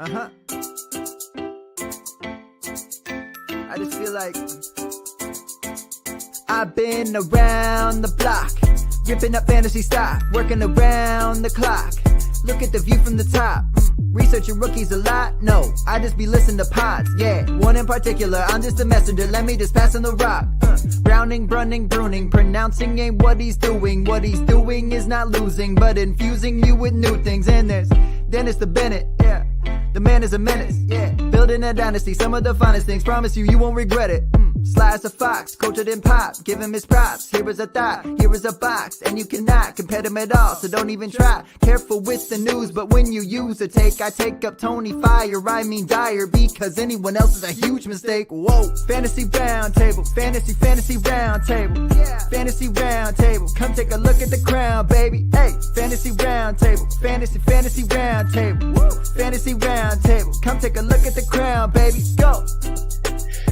I just feel like I've been around the block, ripping up fantasy stock, working around the clock. Look at the view from the top. Researching rookies a lot? No, I just be listening to pods. Yeah, one in particular, I'm just a messenger. Let me just pass on the rock. Browning, brunning, pruning, pronouncing ain't what he's doing. What he's doing is not losing, but infusing you with new things. And there's Dennis the Bennett, yeah. The man is a menace, yeah. Building a dynasty, some of the finest things. Promise you, you won't regret it. Sly as a fox, cultured in pop. Give him his props. Here is a thought, here is a box, and you cannot compare them at all. So don't even try. Careful with the news, but when you use a take, I take up Tony Fire. I mean Dyer, because anyone else is a huge mistake. Whoa, fantasy round table, fantasy round table, yeah. Fantasy round table. Come take a look at the crown, baby. Hey, fantasy round table, fantasy round table, woo. Fantasy round table. Come take a look at the crown, baby. Go.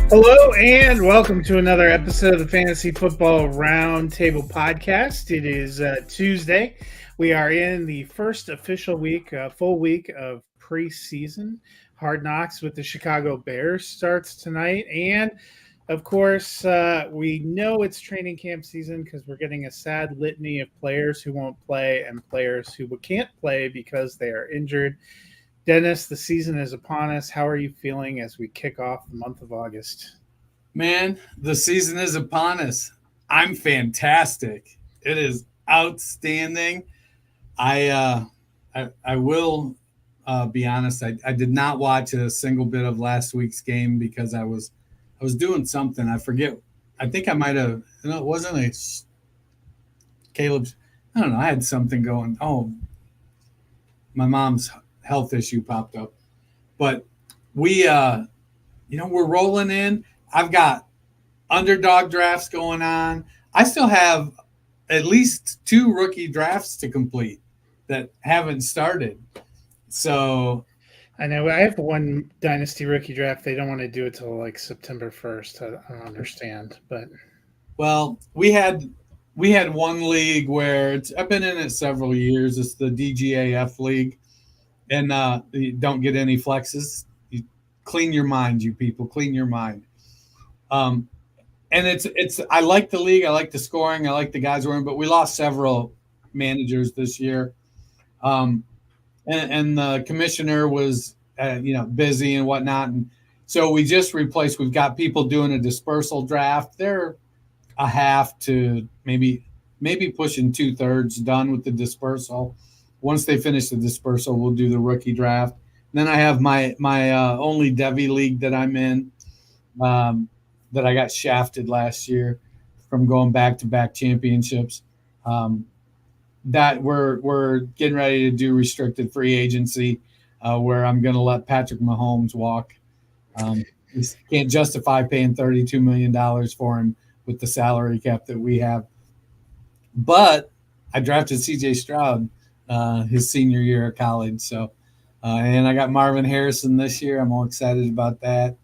Hello and welcome to another episode of the Fantasy Football Roundtable Podcast. It is Tuesday. We are in the first official week, full week of preseason. Hard Knocks with the Chicago Bears starts tonight. And, of course, we know it's training camp season because we're getting a sad litany of players who won't play and players who can't play because they are injured. Dennis, the season is upon us. How are you feeling as we kick off the month of August? Man, the season is upon us. I'm fantastic. It is outstanding. I will be honest. I did not watch a single bit of last week's game because I was doing something. I forget. I think I might have. It wasn't a Caleb's. I don't know. I had something going. Oh, my mom's health issue popped up, but we we're rolling in. I've got underdog drafts going on. I still have at least 2 rookie drafts to complete that haven't started. So I know I have one dynasty rookie draft. They don't want to do it till like September 1st. I don't understand, but well, we had one league where I've been in it several years. It's the DGAF league. And you don't get any flexes. You clean your mind, you people. Clean your mind. And it's. I like the league. I like the scoring. I like the guys we're in. But we lost several managers this year. And the commissioner was busy and whatnot. And so we just replaced. We've got people doing a dispersal draft. They're a half to maybe pushing 2/3 done with the dispersal. Once they finish the dispersal, we'll do the rookie draft. And then I have my only Devi league that I'm in that I got shafted last year from going back-to-back championships. That we're getting ready to do restricted free agency where I'm going to let Patrick Mahomes walk. We can't justify paying $32 million for him with the salary cap that we have. But I drafted C.J. Stroud his senior year of college. So, and I got Marvin Harrison this year. I'm all excited about that.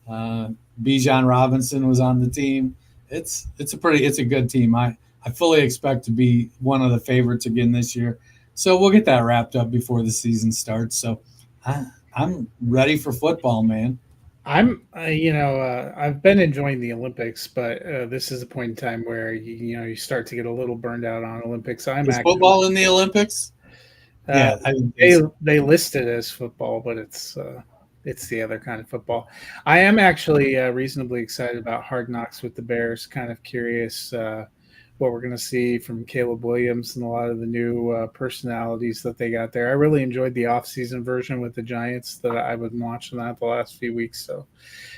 Bijan Robinson was on the team. It's a good team. I fully expect to be one of the favorites again this year. So we'll get that wrapped up before the season starts. So I'm ready for football, man. I've been enjoying the Olympics, but this is a point in time where you start to get a little burned out on Olympics. Is football in the Olympics? Yeah, they list it as football, but it's the other kind of football. I am actually reasonably excited about Hard Knocks with the Bears. Kind of curious what we're going to see from Caleb Williams and a lot of the new personalities that they got there. I really enjoyed the off-season version with the Giants that I've been watching that the last few weeks. So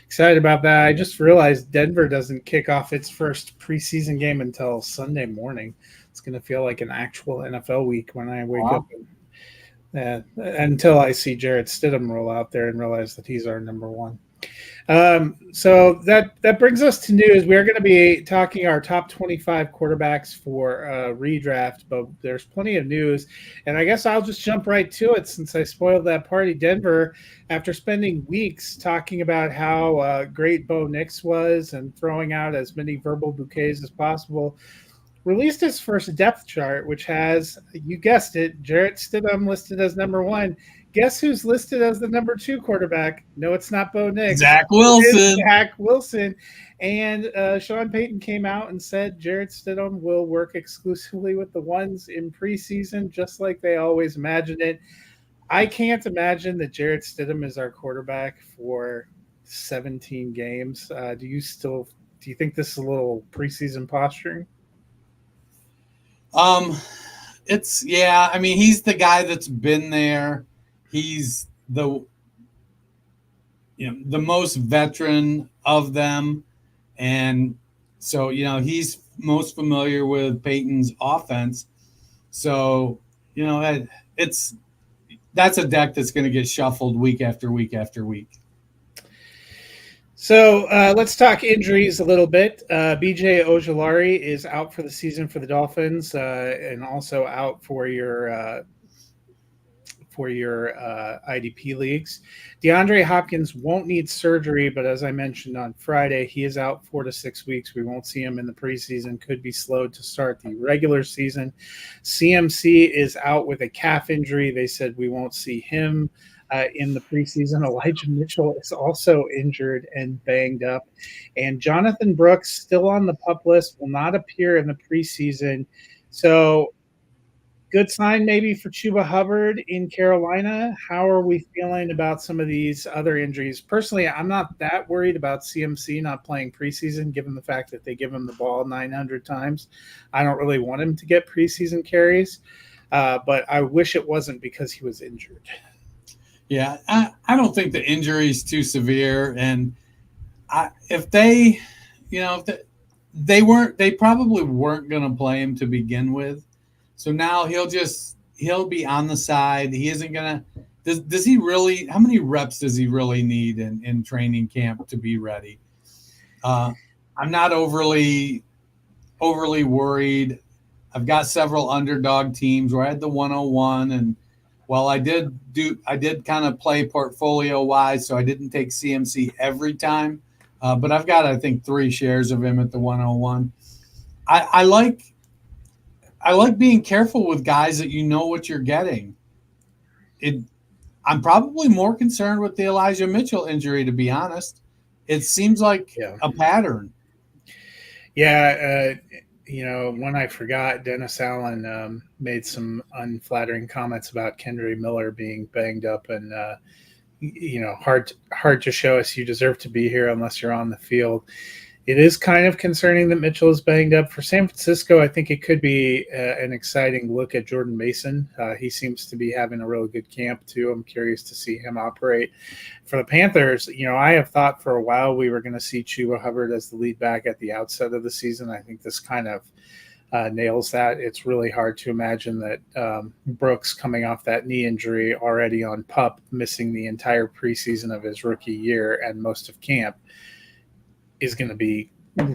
excited about that. I just realized Denver doesn't kick off its first preseason game until Sunday morning. It's going to feel like an actual NFL week when I wake up. Until I see Jarrett Stidham roll out there and realize that he's our number one. So that brings us to news. We are going to be talking our top 25 quarterbacks for Redraft, but there's plenty of news. And I guess I'll just jump right to it since I spoiled that party. Denver, after spending weeks talking about how great Bo Nix was and throwing out as many verbal bouquets as possible, released his first depth chart, which has, you guessed it, Jarrett Stidham listed as number 1. Guess who's listed as the number 2 quarterback? No, it's not Bo Nix. Zach It is Wilson. Zach Wilson. And Sean Payton came out and said Jarrett Stidham will work exclusively with the ones in preseason, just like they always imagined it. I can't imagine that Jarrett Stidham is our quarterback for 17 games. Do you think this is a little preseason posturing? I mean, he's the guy that's been there. He's the most veteran of them, and so he's most familiar with Peyton's offense. So that's a deck that's going to get shuffled week after week after week. So let's talk injuries a little bit. BJ Ojulari is out for the season for the Dolphins, and also out for your IDP leagues. DeAndre Hopkins won't need surgery, but as I mentioned on Friday, he is out 4 to 6 weeks. We won't see him in the preseason, could be slowed to start the regular season. CMC is out with a calf injury. They said we won't see him in the preseason. Elijah Mitchell is also injured and banged up. And Jonathan Brooks, still on the PUP list, will not appear in the preseason. So good sign maybe for Chuba Hubbard in Carolina. How are we feeling about some of these other injuries? Personally, I'm not that worried about CMC not playing preseason, given the fact that they give him the ball 900 times. I don't really want him to get preseason carries, but I wish it wasn't because he was injured. Yeah, I don't think the injury is too severe, and if they probably weren't going to play him to begin with. So now he'll be on the side. He isn't gonna. Does he really? How many reps does he really need in training camp to be ready? I'm not overly worried. I've got several underdog teams where I had the 101, and while I did kind of play portfolio wise, so I didn't take CMC every time, but I've got I think 3 shares of him at the 101. I like being careful with guys that you know what you're getting. I'm probably more concerned with the Elijah Mitchell injury, to be honest. It seems like a pattern. Yeah, when I forgot, Dennis Allen made some unflattering comments about Kendry Miller being banged up and hard to show us you deserve to be here unless you're on the field. It is kind of concerning that Mitchell is banged up. For San Francisco, I think it could be an exciting look at Jordan Mason. He seems to be having a really good camp, too. I'm curious to see him operate. For the Panthers, I have thought for a while we were going to see Chuba Hubbard as the lead back at the outset of the season. I think this kind of nails that. It's really hard to imagine that Brooks, coming off that knee injury, already on PUP, missing the entire preseason of his rookie year and most of camp, is going to be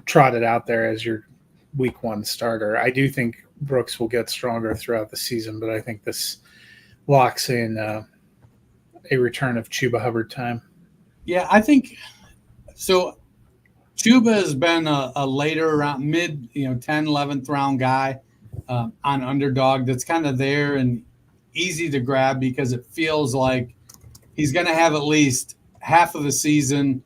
trotted out there as your week 1 starter. I do think Brooks will get stronger throughout the season, but I think this locks in a return of Chuba Hubbard time. Yeah, I think so. Chuba has been a later round, mid 10, 11th round guy on underdog that's kind of there and easy to grab because it feels like he's going to have at least half of the season,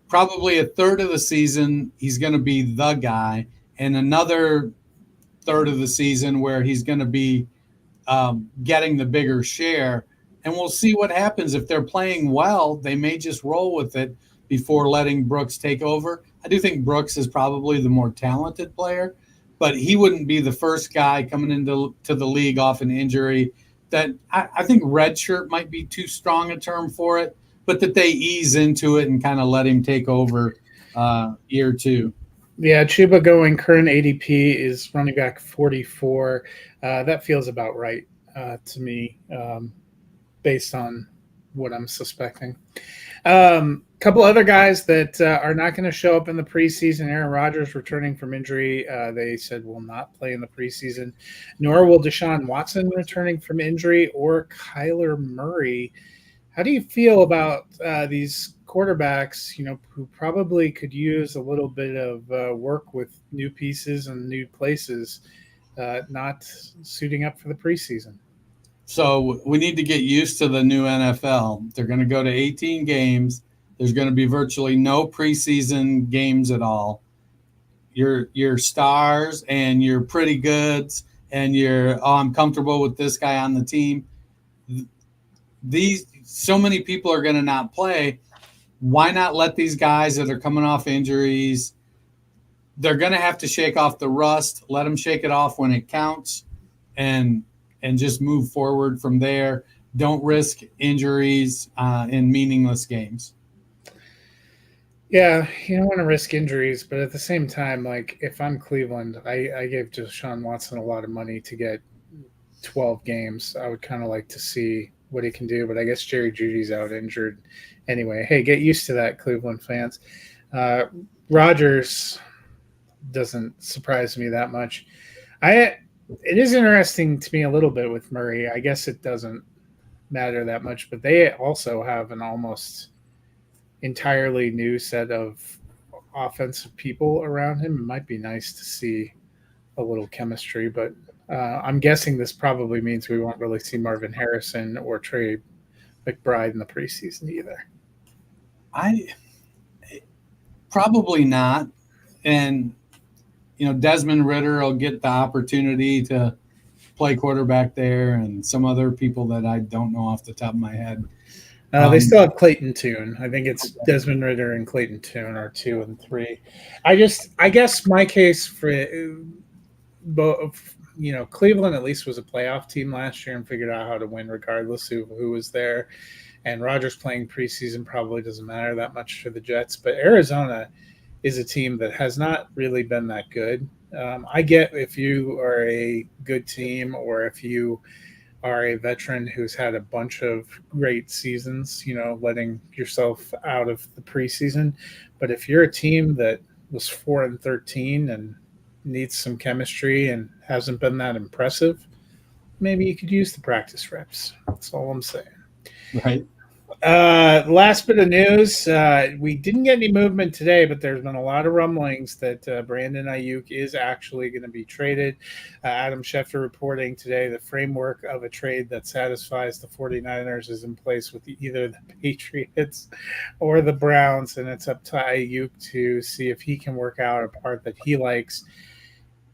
probably a third of the season, he's going to be the guy, and another third of the season where he's going to be getting the bigger share. And we'll see what happens. If they're playing well, they may just roll with it before letting Brooks take over. I do think Brooks is probably the more talented player, but he wouldn't be the first guy coming into the league off an injury. That I think redshirt might be too strong a term for it, but that they ease into it and kind of let him take over year 2. Yeah, Chuba going current ADP is running back 44. That feels about right to me, based on what I'm suspecting. Couple other guys that are not going to show up in the preseason. Aaron Rodgers returning from injury. They said will not play in the preseason, nor will Deshaun Watson returning from injury or Kyler Murray. How do you feel about these quarterbacks, who probably could use a little bit of work with new pieces and new places, not suiting up for the preseason. So we need to get used to the new NFL. They're going to go to 18 games. There's going to be virtually no preseason games at all. Your stars and your pretty goods and I'm comfortable with this guy on the team. So many people are going to not play. Why not let these guys that are coming off injuries? They're going to have to shake off the rust. Let them shake it off when it counts, and just move forward from there. Don't risk injuries in meaningless games. Yeah, you don't want to risk injuries, but at the same time, like if I'm Cleveland, I gave Deshaun Watson a lot of money to get 12 games. I would kind of like to see what he can do, but I guess Jerry Jeudy's out injured anyway. Hey, get used to that, Cleveland fans. Rodgers doesn't surprise me that much. It is interesting to me a little bit with Murray. I guess it doesn't matter that much, but they also have an almost entirely new set of offensive people around him. It might be nice to see a little chemistry, but I'm guessing this probably means we won't really see Marvin Harrison or Trey McBride in the preseason either. Probably not. And, Desmond Ridder will get the opportunity to play quarterback there, and some other people that I don't know off the top of my head. They still have Clayton Tune. I think it's Desmond Ridder and Clayton Tune are 2 and 3. I guess my case for both, Cleveland at least was a playoff team last year and figured out how to win regardless of who was there. And Rodgers playing preseason probably doesn't matter that much for the Jets. But Arizona is a team that has not really been that good. I get if you are a good team or if you are a veteran who's had a bunch of great seasons, letting yourself out of the preseason. But if you're a team that was 4-13 and needs some chemistry and hasn't been that impressive, maybe you could use the practice reps. That's all I'm saying. Right. Last bit of news. We didn't get any movement today, but there's been a lot of rumblings that Brandon Ayuk is actually going to be traded. Adam Schefter reporting today the framework of a trade that satisfies the 49ers is in place with either the Patriots or the Browns, and it's up to Ayuk to see if he can work out a part that he likes.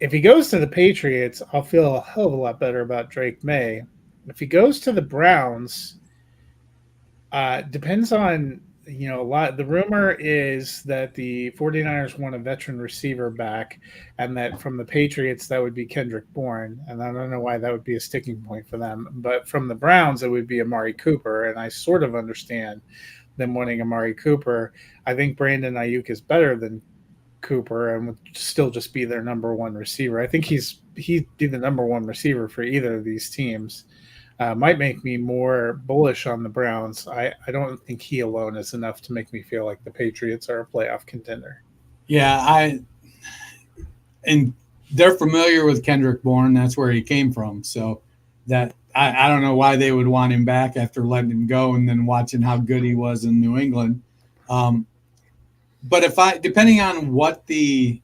If he goes to the Patriots, I'll feel a hell of a lot better about Drake May. If he goes to the Browns, depends on, a lot. The rumor is that the 49ers want a veteran receiver back, and that from the Patriots, that would be Kendrick Bourne. And I don't know why that would be a sticking point for them. But from the Browns, it would be Amari Cooper. And I sort of understand them wanting Amari Cooper. I think Brandon Ayuk is better than Cooper and would still just be their number one receiver. I think he'd be the number one receiver for either of these teams. Might make me more bullish on the Browns. I don't think he alone is enough to make me feel like the Patriots are a playoff contender. Yeah, and they're familiar with Kendrick Bourne. That's where he came from. So that I don't know why they would want him back after letting him go and then watching how good he was in New England. But depending on what the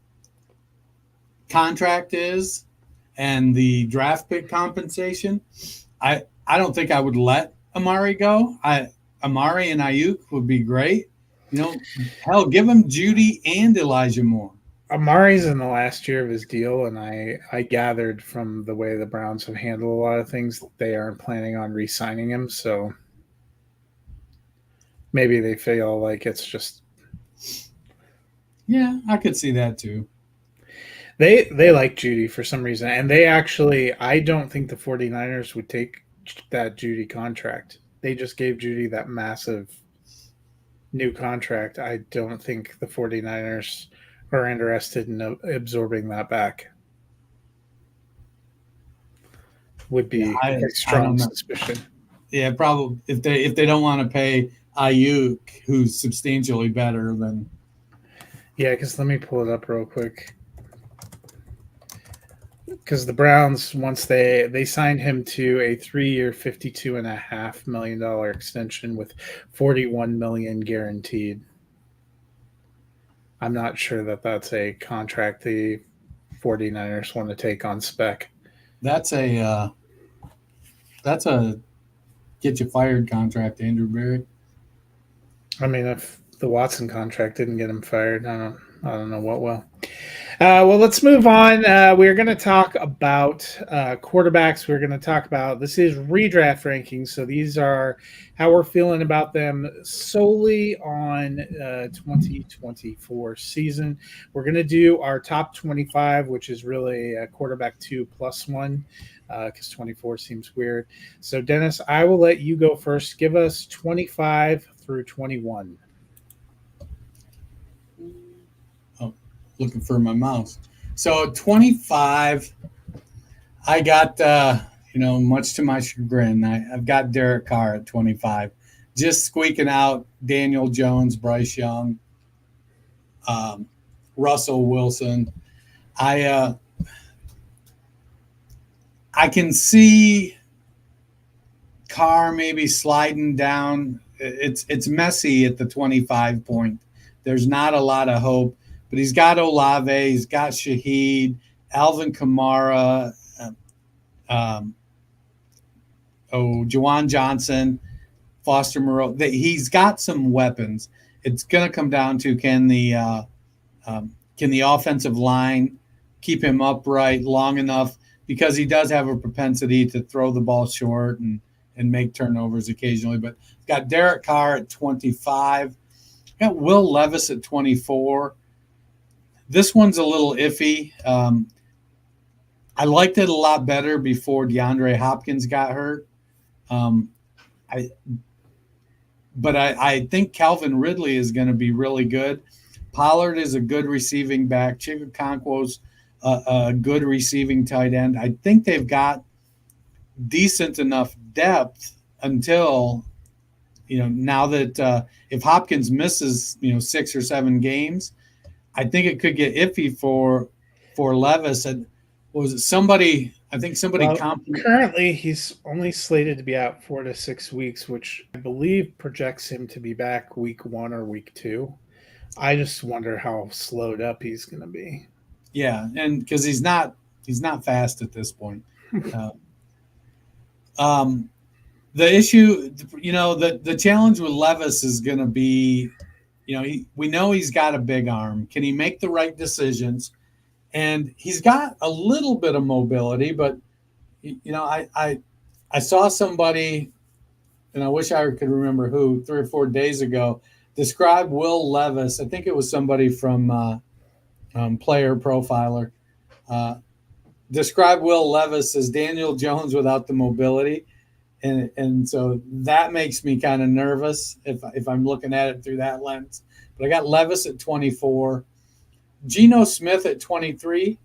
contract is and the draft pick compensation, I don't think I would let Amari go. Amari and Ayuk would be great. Hell, give him Judy and Elijah Moore. Amari's in the last year of his deal, and I gathered from the way the Browns have handled a lot of things that they aren't planning on re-signing him. So maybe they feel like it's just. Yeah, I could see that too. They like Judy for some reason, and I don't think the 49ers would take that Judy contract. They just gave Judy that massive new contract. I don't think the 49ers are interested in absorbing that back. Would be a strong suspicion. Yeah, probably if they don't want to pay Ayuk, who's substantially better than. Yeah, because let me pull it up real quick. because the Browns, once they signed him to a 3-year, $52.5 million extension with $41 million guaranteed. I'm not sure that that's a contract the 49ers want to take on spec. That's a get you fired contract, Andrew Berry. I mean, if the Watson contract didn't get him fired, I don't know what will. Well, let's move on. We're going to talk about quarterbacks. We're going to talk about this is redraft rankings. So these are how we're feeling about them solely on 2024 season. We're going to do our top 25, which is really a quarterback 2+1 because 24 seems weird. So, Dennis, I will let you go first. Give us 25 through 21. Looking for my mouse. So 25, I got, much to my chagrin, I've got Derek Carr at 25, just squeaking out Daniel Jones, Bryce Young, Russell Wilson. I can see Carr maybe sliding down. It's messy at the 25 point. There's not a lot of hope. But he's got Olave, he's got Shaheed, Alvin Kamara, Juwan Johnson, Foster Moreau. He's got some weapons. It's going to come down to can the offensive line keep him upright long enough, because he does have a propensity to throw the ball short and make turnovers occasionally. But got Derek Carr at 25, got Will Levis at 24. This one's a little iffy. I liked it a lot better before DeAndre Hopkins got hurt. I think Calvin Ridley is going to be really good. Pollard is a good receiving back. Chigakonkwo's a good receiving tight end. I think they've got decent enough depth until, now that if Hopkins misses, 6 or 7 games, I think it could get iffy for Levis. And was it somebody? I think somebody. Currently, he's only slated to be out 4 to 6 weeks, which I believe projects him to be back week 1 or week 2. I just wonder how slowed up he's going to be. Yeah, and because he's not fast at this point. The issue, the challenge with Levis is going to be. We know he's got a big arm. Can he make the right decisions? And he's got a little bit of mobility, but I saw somebody, and I wish I could remember who, 3 or 4 days ago, describe Will Levis. I think it was somebody from Player Profiler. Describe Will Levis as Daniel Jones without the mobility. And so that makes me kind of nervous if I'm looking at it through that lens. But I got Levis at 24, Geno Smith at 23.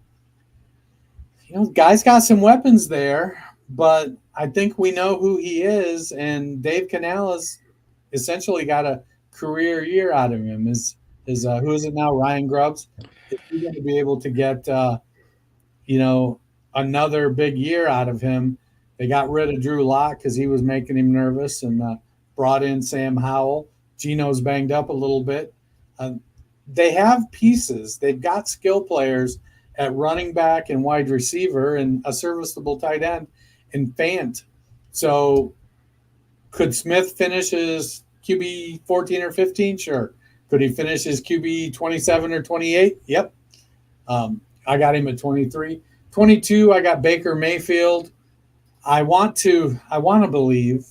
Guy's got some weapons there, but I think we know who he is. And Dave Canales essentially got a career year out of him. Is who is it now? Ryan Grubbs. Is he going to be able to get another big year out of him? They got rid of Drew Lock because he was making him nervous, and brought in Sam Howell. Geno's banged up a little bit. They have pieces. They've got skill players at running back and wide receiver and a serviceable tight end in Fant. So could Smith finish his QB 14 or 15? Sure. Could he finish his QB 27 or 28? Yep. I got him at 23. 22, I got Baker Mayfield. I want to believe,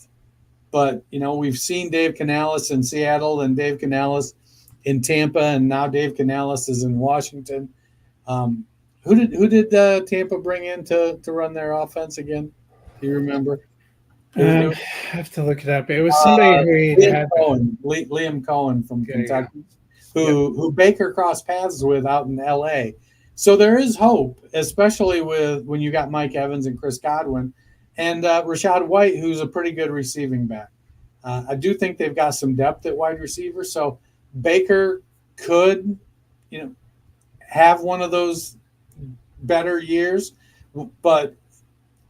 but we've seen Dave Canales in Seattle and Dave Canales in Tampa, and now Dave Canales is in Washington. Who did Tampa bring in to run their offense again? Do you remember? I have to look it up. It was somebody who had Liam Cohen from Kentucky, who Baker crossed paths with out in L.A. So there is hope, especially when you got Mike Evans and Chris Godwin. And Rachaad White, who's a pretty good receiving back. I do think they've got some depth at wide receiver. So Baker could, have one of those better years. But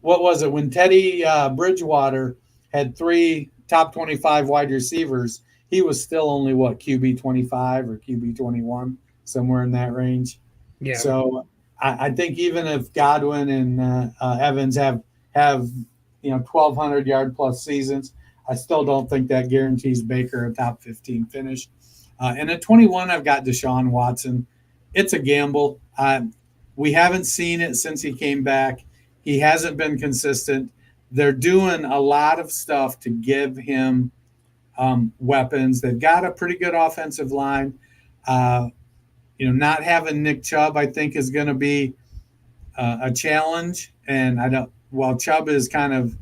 what was it when Teddy Bridgewater had 3 top 25 wide receivers? He was still only QB 25 or QB 21, somewhere in that range. Yeah. So I think even if Godwin and Evans have 1,200 yard plus seasons, I still don't think that guarantees Baker a top 15 finish. And at 21, I've got Deshaun Watson. It's a gamble. We haven't seen it since he came back. He hasn't been consistent. They're doing a lot of stuff to give him weapons. They've got a pretty good offensive line. Not having Nick Chubb, I think, is going to be a challenge. And while Chubb is kind of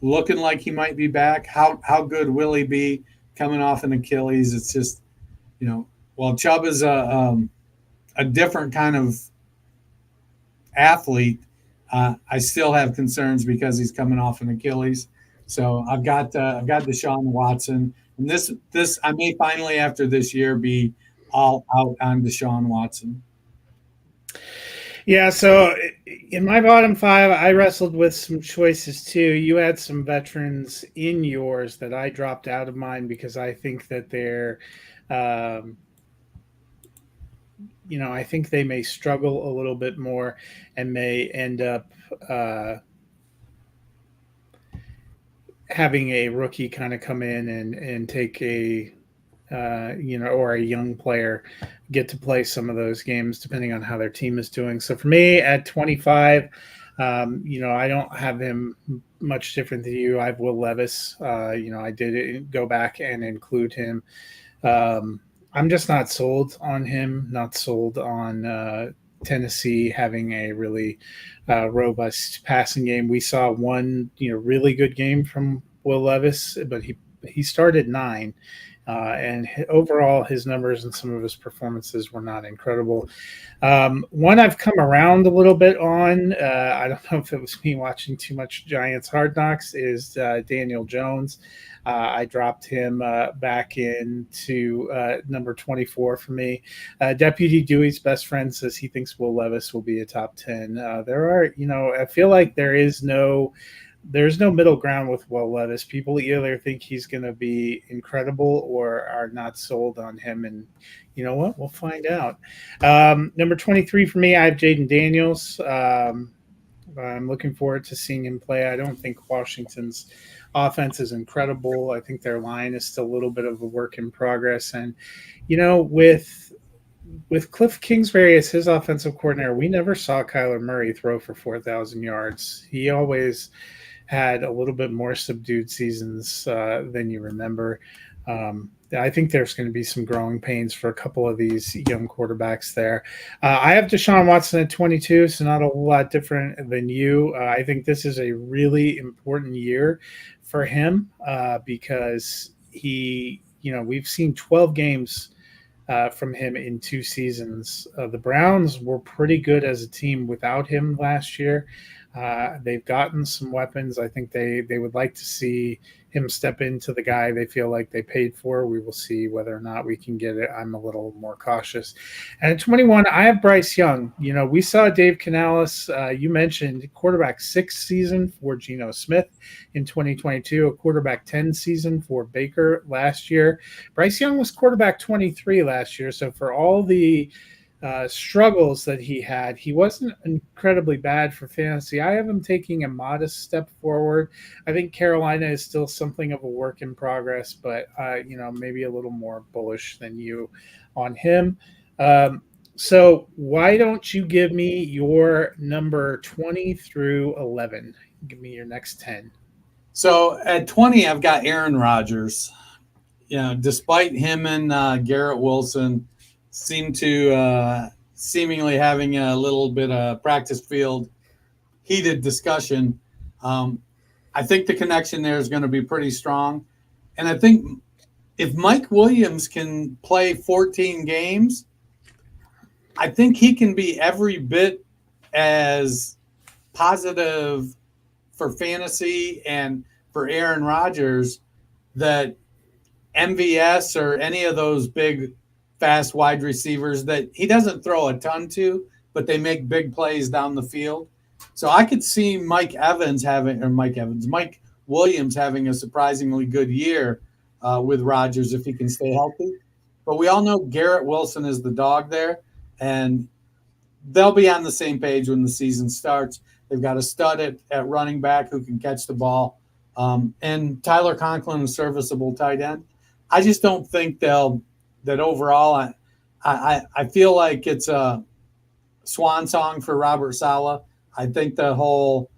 looking like he might be back, how good will he be coming off an Achilles? It's just, while Chubb is a different kind of athlete, I still have concerns because he's coming off an Achilles. So I've got Deshaun Watson, and this I may finally after this year be all out on Deshaun Watson. Yeah, so in my bottom 5, I wrestled with some choices too. You had some veterans in yours that I dropped out of mine because I think that they're, I think they may struggle a little bit more and may end up having a rookie kind of come in and take a or a young player get to play some of those games depending on how their team is doing. So for me at 25, I don't have him much different than you. I have Will Levis. I did go back and include him. I'm just not sold on him, not sold on Tennessee having a really robust passing game. We saw one, really good game from Will Levis, but he started 9. And overall, his numbers and some of his performances were not incredible. One I've come around a little bit on, I don't know if it was me watching too much Giants Hard Knocks, is Daniel Jones. I dropped him back into number 24 for me. Deputy Dewey's best friend says he thinks Will Levis will be a top 10. I feel like there's no middle ground with Will Levis. People either think he's going to be incredible or are not sold on him. And you know what? We'll find out. Number 23 for me, I have Jaden Daniels. I'm looking forward to seeing him play. I don't think Washington's offense is incredible. I think their line is still a little bit of a work in progress. And, with Cliff Kingsbury as his offensive coordinator, we never saw Kyler Murray throw for 4,000 yards. He always had a little bit more subdued seasons than you remember. I think there's going to be some growing pains for a couple of these young quarterbacks there. I have Deshaun Watson at 22, so not a whole lot different than you. I think this is a really important year for him because we've seen 12 games from him in 2 seasons. The Browns were pretty good as a team without him last year. They've gotten some weapons. I think they would like to see him step into the guy they feel like they paid for. We will see whether or not we can get it. I'm a little more cautious. And at 21, I have Bryce Young. We saw Dave Canales, you mentioned quarterback 6 season for Geno Smith in 2022, a quarterback 10 season for Baker last year. Bryce Young was quarterback 23 last year. So for all the struggles that he had, he wasn't incredibly bad for fantasy. I have him taking a modest step forward. I think Carolina is still something of a work in progress, but maybe a little more bullish than you on him. So why don't you give me your number 20 through 11? Give me your next 10. So at 20, I've got Aaron Rodgers. Despite him and Garrett Wilson seem to seemingly having a little bit of practice field heated discussion, I think the connection there is going to be pretty strong. And I think if Mike Williams can play 14 games, I think he can be every bit as positive for fantasy and for Aaron Rodgers that MVS or any of those big fast wide receivers that he doesn't throw a ton to, but they make big plays down the field. So I could see Mike Williams having a surprisingly good year with Rodgers if he can stay healthy. But we all know Garrett Wilson is the dog there, and they'll be on the same page when the season starts. They've got a stud at running back who can catch the ball, and Tyler Conklin, a serviceable tight end. I just don't think that overall. I feel like it's a swan song for Robert Saleh. I think the whole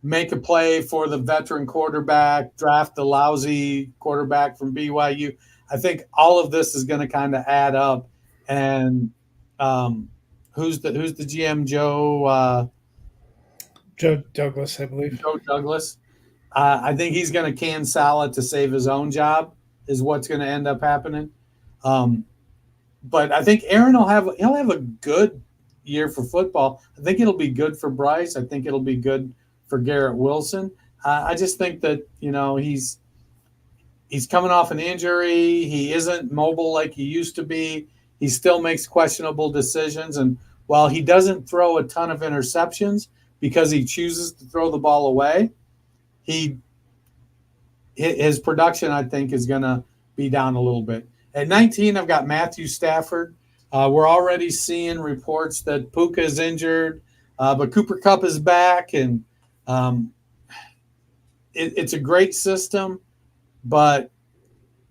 make a play for the veteran quarterback, draft the lousy quarterback from BYU. I think all of this is going to kind of add up. And who's the GM? Joe Douglas, I believe. Joe Douglas. I think he's going to can Saleh to save his own job is what's going to end up happening. But I think Aaron he'll have a good year for football. I think it'll be good for Bryce. I think it'll be good for Garrett Wilson. I just think that he's coming off an injury. He isn't mobile like he used to be. He still makes questionable decisions, and while he doesn't throw a ton of interceptions because he chooses to throw the ball away, his production I think is going to be down a little bit. At 19, I've got Matthew Stafford. We're already seeing reports that Puka is injured, but Cooper Kupp is back, and it's a great system. But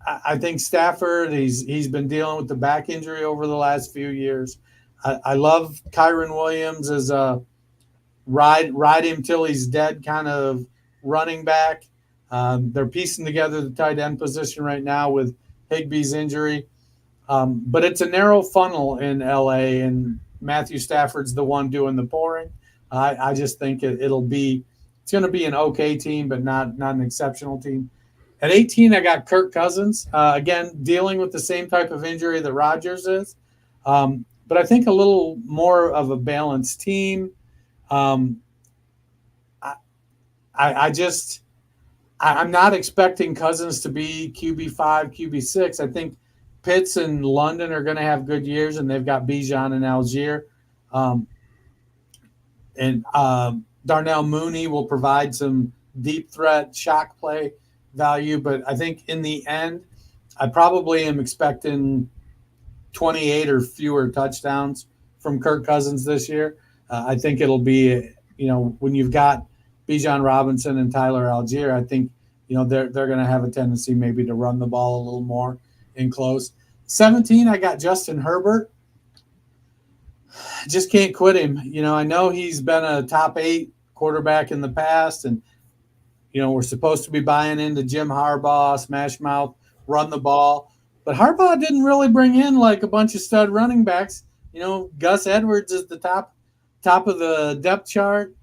I think Stafford, he's been dealing with the back injury over the last few years. I love Kyron Williams as a ride him till he's dead kind of running back. They're piecing together the tight end position right now with Higbee's injury. But it's a narrow funnel in LA, and Matthew Stafford's the one doing the pouring. I just think it's going to be an okay team, but not an exceptional team. At 18, I got Kirk Cousins, again, dealing with the same type of injury that Rodgers is. But I think a little more of a balanced team. I'm not expecting Cousins to be QB5, QB6. I think Pitts and London are going to have good years, and they've got Bijan and Algier. And Darnell Mooney will provide some deep threat shock play value. But I think in the end, I probably am expecting 28 or fewer touchdowns from Kirk Cousins this year. I think it'll be, when you've got Bijan Robinson and Tyler Algier, I think, they're going to have a tendency maybe to run the ball a little more in close. 17, I got Justin Herbert. Just can't quit him. I know he's been a top 8 quarterback in the past, and, we're supposed to be buying into Jim Harbaugh, smash mouth, run the ball. But Harbaugh didn't really bring in like a bunch of stud running backs. Gus Edwards is the top of the depth chart.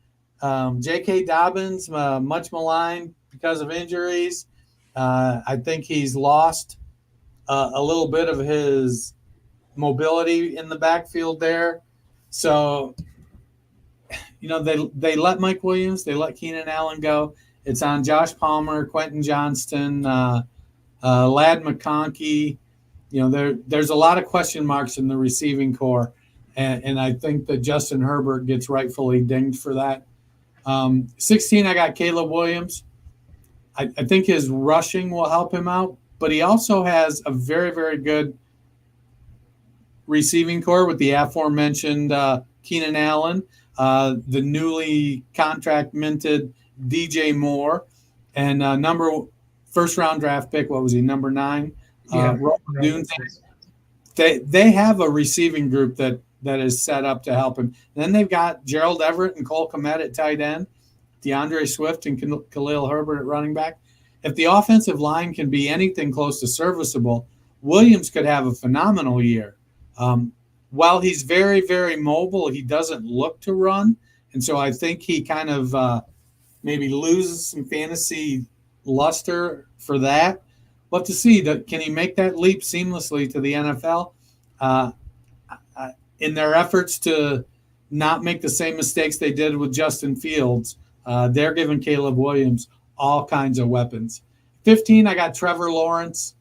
J.K. Dobbins, much maligned because of injuries. I think he's lost a little bit of his mobility in the backfield there. So, they let Mike Williams, they let Keenan Allen go. It's on Josh Palmer, Quentin Johnston, Lad McConkey. There's a lot of question marks in the receiving core, and I think that Justin Herbert gets rightfully dinged for that. 16, I got Caleb Williams. I think his rushing will help him out, but he also has a very, very good receiving core with the aforementioned Keenan Allen, the newly contract minted DJ Moore, and first round draft pick. What was he? Number 9. They have a receiving group that is set up to help him. And then they've got Gerald Everett and Cole Kmet at tight end, DeAndre Swift and Khalil Herbert at running back. If the offensive line can be anything close to serviceable, Williams could have a phenomenal year. While he's very, very mobile, he doesn't look to run. And so I think he kind of maybe loses some fantasy luster for that. We'll have to see. Can he make that leap seamlessly to the NFL? In their efforts to not make the same mistakes they did with Justin Fields, they're giving Caleb Williams all kinds of weapons. 15, I got Trevor Lawrence.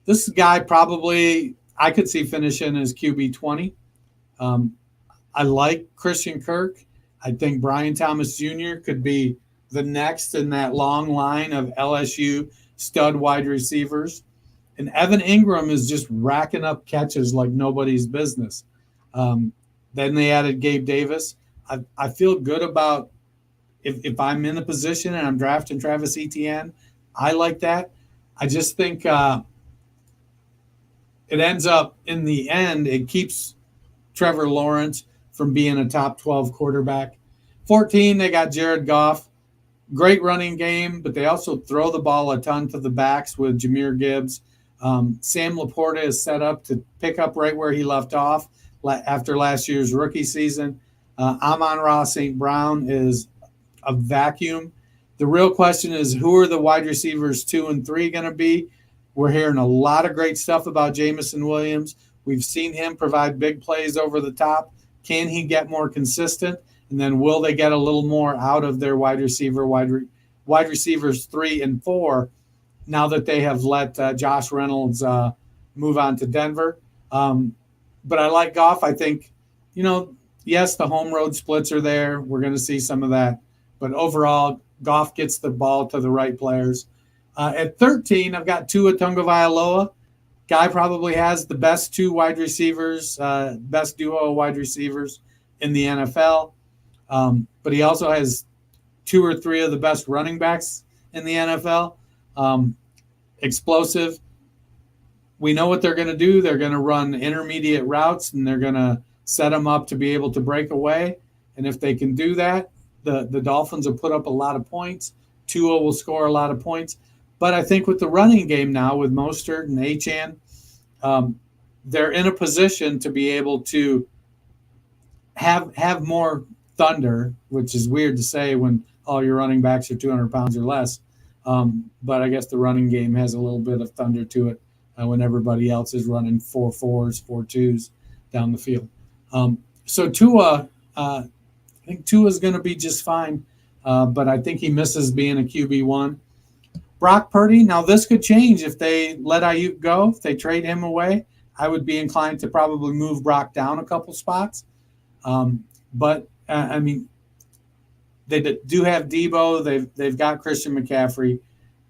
This guy probably I could see finishing as QB 20. I like Christian Kirk. I think Brian Thomas Jr. could be the next in that long line of LSU stud wide receivers. And Evan Ingram is just racking up catches like nobody's business. Then they added Gabe Davis. I feel good about if I'm in the position and I'm drafting Travis Etienne, I like that. I just think it ends up in the end, it keeps Trevor Lawrence from being a top 12 quarterback. 14, they got Jared Goff. Great running game, but they also throw the ball a ton to the backs with Jahmyr Gibbs. Sam Laporta is set up to pick up right where he left off after last year's rookie season. Amon-Ra St. Brown is a vacuum. The real question is, who are the wide receivers 2 and 3 going to be? We're hearing a lot of great stuff about Jameson Williams. We've seen him provide big plays over the top. Can he get more consistent? And then will they get a little more out of their wide receivers 3 and 4 now that they have let Josh Reynolds move on to Denver? But I like Goff. I think, yes, the home road splits are there. We're going to see some of that. But overall, Goff gets the ball to the right players. At 13, I've got Tua Tagovailoa. Guy probably has the best 2 wide receivers, best duo wide receivers in the NFL. But he also has 2 or 3 of the best running backs in the NFL. Explosive. We know what they're going to do. They're going to run intermediate routes, and they're going to set them up to be able to break away. And if they can do that, the Dolphins will put up a lot of points. Tua will score a lot of points. But I think with the running game now, with Mostert and Achane, they're in a position to be able to have more thunder, which is weird to say when all your running backs are 200 pounds or less. But I guess the running game has a little bit of thunder to it when everybody else is running 4.4s, 4.2s down the field. So Tua, I think Tua is going to be just fine, but I think he misses being a QB1. Brock Purdy, now this could change if they let Ayuk go, if they trade him away. I would be inclined to probably move Brock down a couple spots. But they do have Debo. They've got Christian McCaffrey,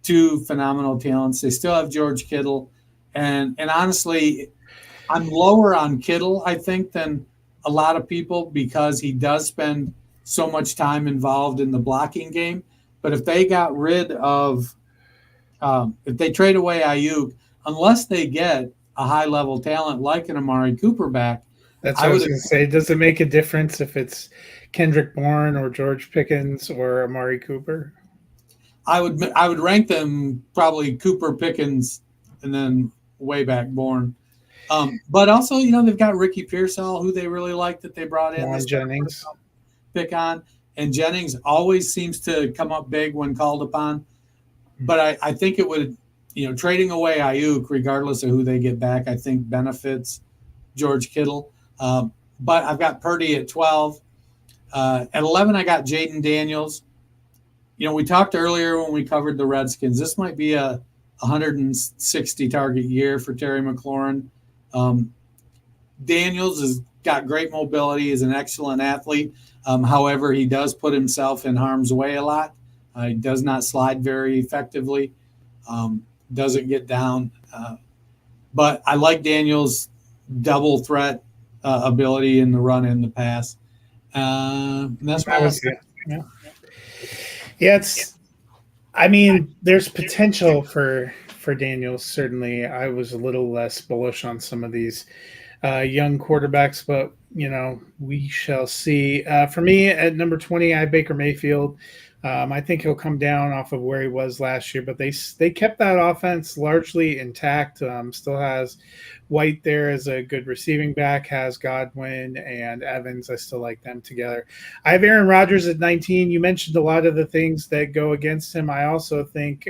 2 phenomenal talents. They still have George Kittle. And honestly, I'm lower on Kittle, I think, than a lot of people because he does spend so much time involved in the blocking game. But if they got rid of if they trade away Ayuk, unless they get a high-level talent like an Amari Cooper back. That's what I was going to say. Does it make a difference if it's Kendrick Bourne or George Pickens or Amari Cooper? I would rank them probably Cooper, Pickens, and then way back Bourne. But also, they've got Ricky Pearsall, who they really like that they brought in. Juan Jennings. Pick on. And Jennings always seems to come up big when called upon. But I think it would, trading away Ayuk, regardless of who they get back, I think benefits George Kittle. But I've got Purdy at 12. At 11, I got Jaden Daniels. We talked earlier when we covered the Redskins. This might be a 160 target year for Terry McLaurin. Daniels has got great mobility, is an excellent athlete. However, he does put himself in harm's way a lot. He does not slide very effectively, doesn't get down. But I like Daniels' double threat ability in the run and the pass. That's what I was saying. Yeah, there's potential for Daniels, certainly. I was a little less bullish on some of these young quarterbacks, but, we shall see. For me, at number 20, I have Baker Mayfield. I think he'll come down off of where he was last year, but they kept that offense largely intact. Still has White there as a good receiving back, has Godwin and Evans. I still like them together. I have Aaron Rodgers at 19. You mentioned a lot of the things that go against him. I also think,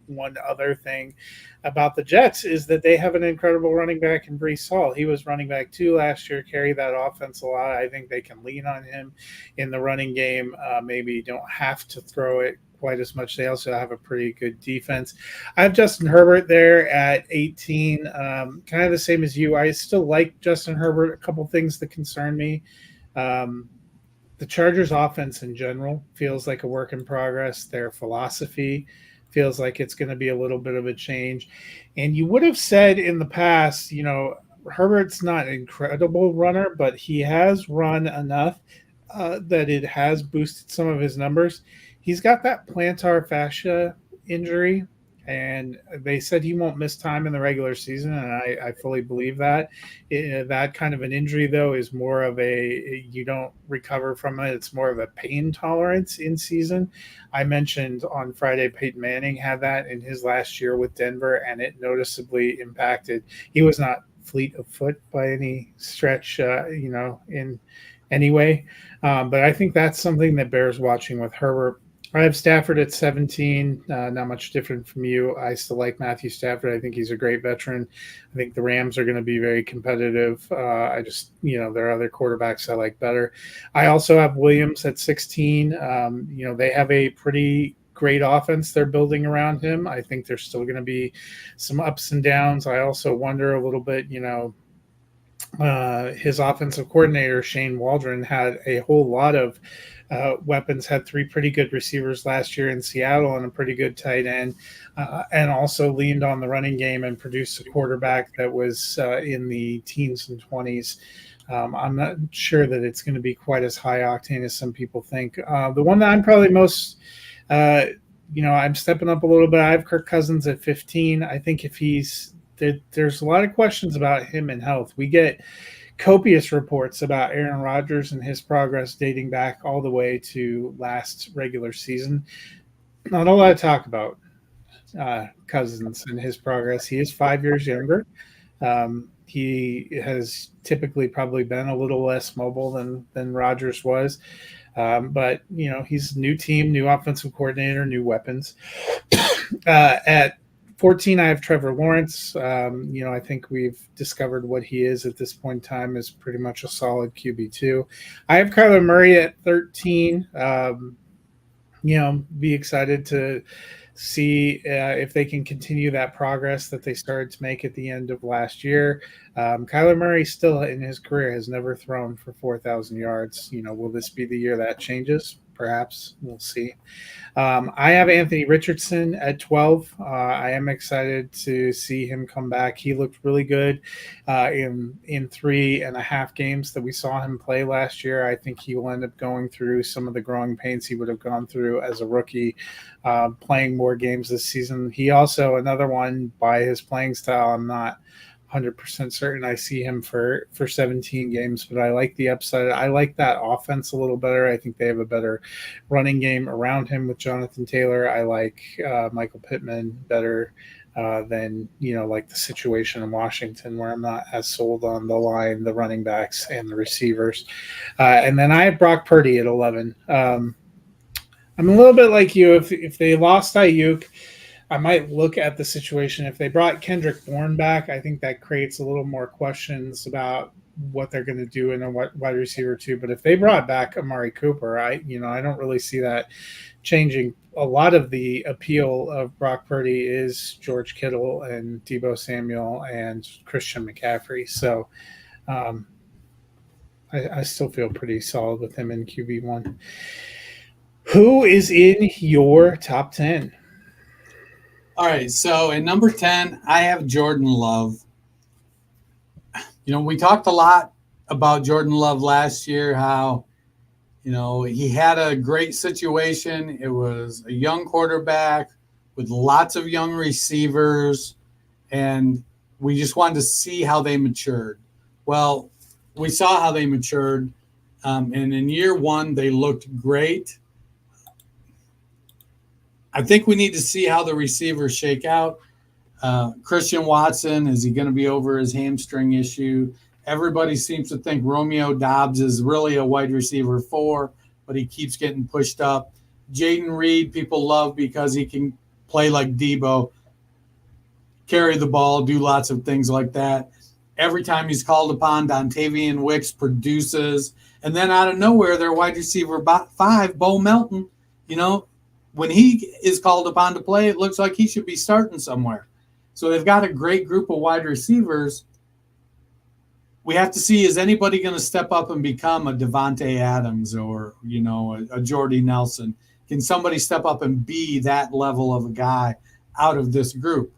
one other thing about the Jets is that they have an incredible running back in Breece Hall. He was running back 2 last year, carried that offense a lot. I think they can lean on him in the running game. Maybe don't have to throw it quite as much. They also have a pretty good defense. I have Justin Herbert there at 18. Kind of the same as you. I still like Justin Herbert. A couple things that concern me. The Chargers offense in general feels like a work in progress. Their philosophy feels like it's going to be a little bit of a change. And you would have said in the past, Herbert's not an incredible runner, but he has run enough that it has boosted some of his numbers. He's got that plantar fascia injury, and they said he won't miss time in the regular season, and I fully believe that. That kind of an injury, though, is more of you don't recover from it. It's more of a pain tolerance in season. I mentioned on Friday Peyton Manning had that in his last year with Denver, and it noticeably impacted. He was not fleet of foot by any stretch, in any way. But I think that's something that bears watching with Herbert. I have Stafford at 17, not much different from you. I still like Matthew Stafford. I think he's a great veteran. I think the Rams are going to be very competitive. There are other quarterbacks I like better. I also have Williams at 16. They have a pretty great offense they're building around him. I think there's still going to be some ups and downs. I also wonder a little bit, his offensive coordinator, Shane Waldron, had a whole lot of weapons, had 3 pretty good receivers last year in Seattle and a pretty good tight end, and also leaned on the running game and produced a quarterback that was in the teens and 20s. I'm not sure that it's going to be quite as high octane as some people think. The one that I'm probably most, I'm stepping up a little bit. I have Kirk Cousins at 15. I think if there's a lot of questions about him and health. We get copious reports about Aaron Rodgers and his progress dating back all the way to last regular season. Not a lot to talk about Cousins and his progress. He is 5 years younger. He has typically probably been a little less mobile than Rodgers was. But he's a new team, new offensive coordinator, new weapons. At 14, I have Trevor Lawrence. I think we've discovered what he is at this point in time is pretty much a solid QB2. I have Kyler Murray at 13. Be excited to see if they can continue that progress that they started to make at the end of last year. Kyler Murray still in his career has never thrown for 4,000 yards. Will this be the year that changes? Perhaps. We'll see. I have Anthony Richardson at 12. I am excited to see him come back. He looked really good in 3.5 games that we saw him play last year. I think he will end up going through some of the growing pains he would have gone through as a rookie, playing more games this season. He also, another one, by his playing style, I'm not 100% certain I see him for 17 games, but I like the upside. I like that offense a little better. I think they have a better running game around him with Jonathan Taylor. I like Michael Pittman better than, like the situation in Washington where I'm not as sold on the line, the running backs, and the receivers. And then I have Brock Purdy at 11. I'm a little bit like you. If they lost Ayuk, I might look at the situation. If they brought Kendrick Bourne back, I think that creates a little more questions about what they're going to do in a wide receiver too. But if they brought back Amari Cooper, I don't really see that changing. A lot of the appeal of Brock Purdy is George Kittle and Deebo Samuel and Christian McCaffrey. So I still feel pretty solid with him in QB1. Who is in your top 10? All right, so at number 10, I have Jordan Love. We talked a lot about Jordan Love last year, how, he had a great situation. It was a young quarterback with lots of young receivers, and we just wanted to see how they matured. Well, we saw how they matured, and in year one, they looked great. I think we need to see how the receivers shake out. Christian Watson, is he going to be over his hamstring issue? Everybody seems to think Romeo Doubs is really a wide receiver 4, but he keeps getting pushed up. Jaden Reed, people love because he can play like Deebo, carry the ball, do lots of things like that. Every time he's called upon, Dontavian Wicks produces. And then out of nowhere, their wide receiver 5, Bo Melton, when he is called upon to play, it looks like he should be starting somewhere. So they've got a great group of wide receivers. we have to see, is anybody going to step up and become a Devontae Adams or, a Jordy Nelson? Can somebody step up and be that level of a guy out of this group?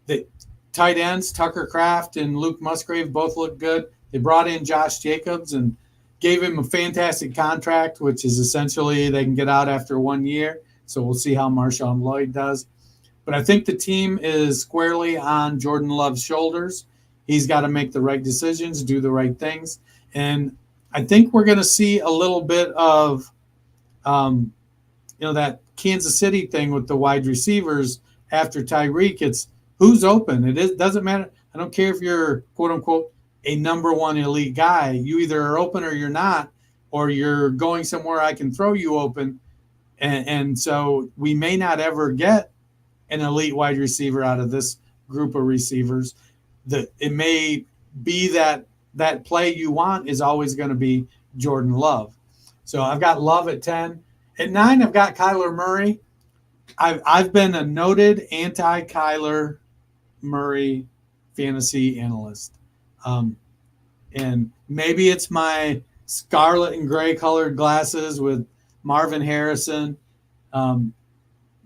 The tight ends, Tucker Kraft and Luke Musgrave, both look good. They brought in Josh Jacobs and gave him a fantastic contract, which is essentially they can get out after 1 year. So we'll see how Marshawn Lloyd does. But I think the team is squarely on Jordan Love's shoulders. He's got to make the right decisions, do the right things. And I think we're going to see a little bit of, that Kansas City thing with the wide receivers after Tyreek. It's who's open. It doesn't matter. I don't care if you're, quote unquote, a number one elite guy. You either are open or you're not, or you're going somewhere I can throw you open. And so we may not ever get an elite wide receiver out of this group of receivers. It may be that play you want is always going to be Jordan Love. So I've got Love at 10. At 9, I've got Kyler Murray. I've been a noted anti-Kyler Murray fantasy analyst. And maybe it's my scarlet and gray colored glasses with Marvin Harrison.